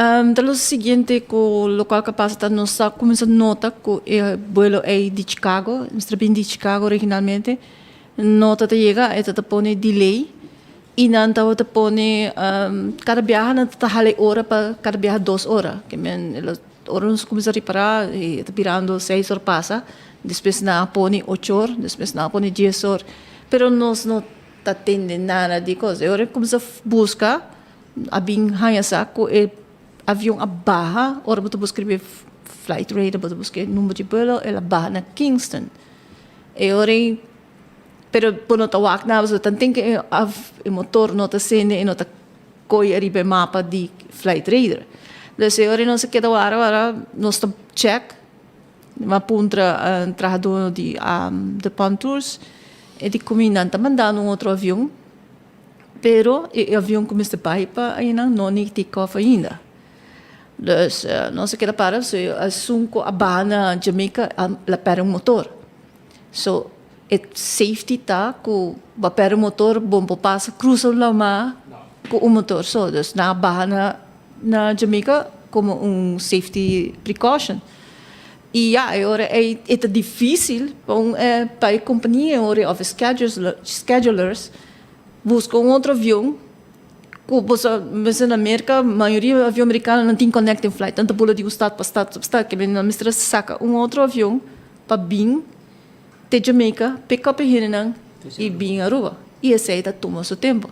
Lo siguiente, que o local capacidade não está começando a nota que o vuelo é de Chicago, está bem de Chicago originalmente, nota te chega, e te põe delay, e não te põe, cada viagem não te hale hora para cada viagem 2 horas, que horas começa a reparar, e te virando 6 horas passa, depois não põe 8 horas, depois não põe 10 horas, pero nós não te atende nada de coisa, agora começa a buscar, a bem hanha saco, avião a barra, ora você escrever flight rate, você buscar número de vuelo, ela barra na Kingston. E ora, pero por não tá wak na, você tem que o motor não tá sendo e não tá coi arriba mapa de flight radar. Então, ora não se queda agora nós tá check, uma puntra trajador de Pantours, e de comandante mandando outro avião, pero o avião começa a baixar para ainda não take off ainda. Dus não se queda para, so assunto a barra na Jamaica ela para motor. So safety tá com a para motor bom passa cruza lá mais com o motor. So dus na barra na Jamaica como safety precaution. E agora é difícil para a companhia of schedulers buscar outro avião. Mas na América, a maioria do avião americano não tem connecting flight. Tanto pula de estado para estado, que a mistura saca outro avião para vir de Jamaica, pick up e vir a rua. E esse aí toma seu tempo.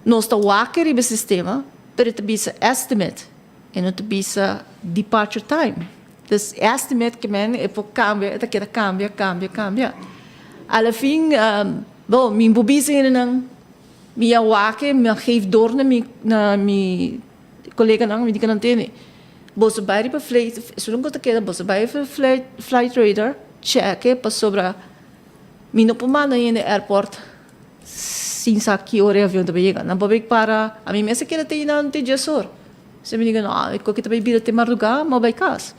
Nós estamos aqui no sistema, mas também é estimate, e não também é departure time. Então, estimate que é por cambia, é que cambia. Ao fim, bom, minha bobisa minha wake me geeft door na mi collega nang mi di kan tene bosse bij para flight so não que bosse bij para flight radar check para sobra mi no pomana in airport sin sa que hora avião também chega na bobek para a mim mesmo que tem não tem gestor se me diga não que também vira te madrugada mas vai casa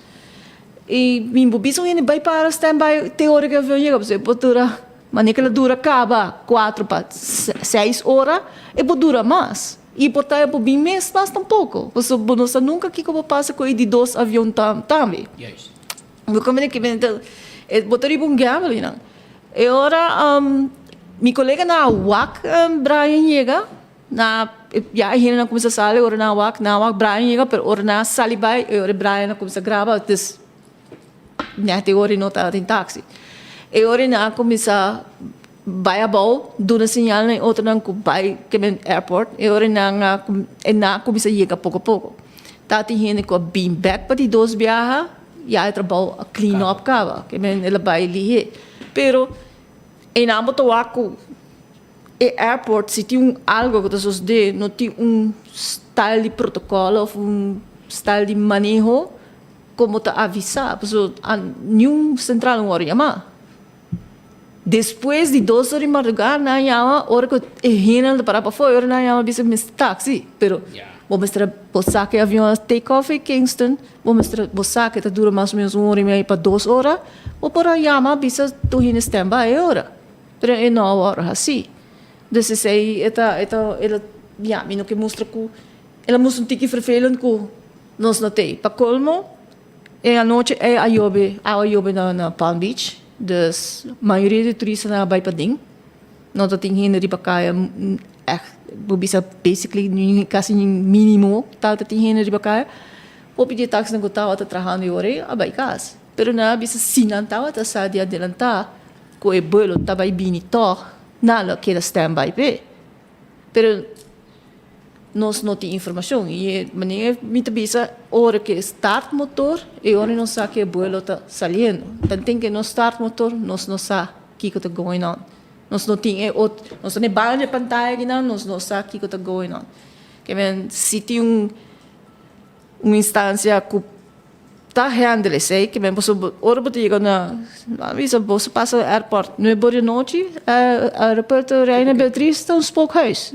e mi bobiso in vai para standby te hora que avião chega você botura mas ela dura acaba 4 para 6 horas e pode durar mais. E por estar por bem mês, mas tampouco. Você não nunca que como passa com de 2 aviões também. Yes. Eu como é que botaria um gamble não. E ora meu colega na WAC Brian chega na já ainda não começa a sair ora na WAC Brian chega pero ora na salibai ora Brian começa a gravar des né te ora não tá em táxi. E ora na começa vai a bol duna sinal na outra não vai que é airport e ora na começa a chegar pouco a pouco tá tem com beam back para de 2 viaja e aí trabalho a clean up cava que ela vai ali pero e na moto aqui e airport se tem algo que você de não tem style de protocolo ou style de manejo como te avisar porque a nenhum central não vai chamar. Depois de 2 horas de madrugada, na llama, hora que a para fora, na llama, bisa Mr. Taxi. Pero, vamos mostrar que o avião take off em Kingston, vamos mostrar que dura mais ou menos 1 hora e meia para 2 horas, ou para a llama, bisa tu hin standby hora. Pero é 9 horas assim. Então, aí, ela, mino que mostra que, ela mostra tiki vervelend que nós não tem. Para colmo, a noite é a jobe na Palm Beach. Dus a maioria de turistas na vai para ding. Não tem gente de bacaya bisa basically quase mínimo tal tem gente de bacaya. O pedir táxi não gostava de trabalhar e ore a vai casa. Pero na bisa sinantava ta sa de adelantar ko e bolo ta vai bini to nala que da standby pe. Pero nós não tem informação e maneira muita bisa hora que start motor e hora não sabe que o vuelo está saindo. Então tem que não start motor nós não sabe o que está going on. Nós não tem nós não bala de pantalla que nós não sabe o que está going on. Que se tem uma instância que está handle sei que você hora você chega na avisa você passa airport 9 da noite aeroporto Reina Beatriz está pouco huis.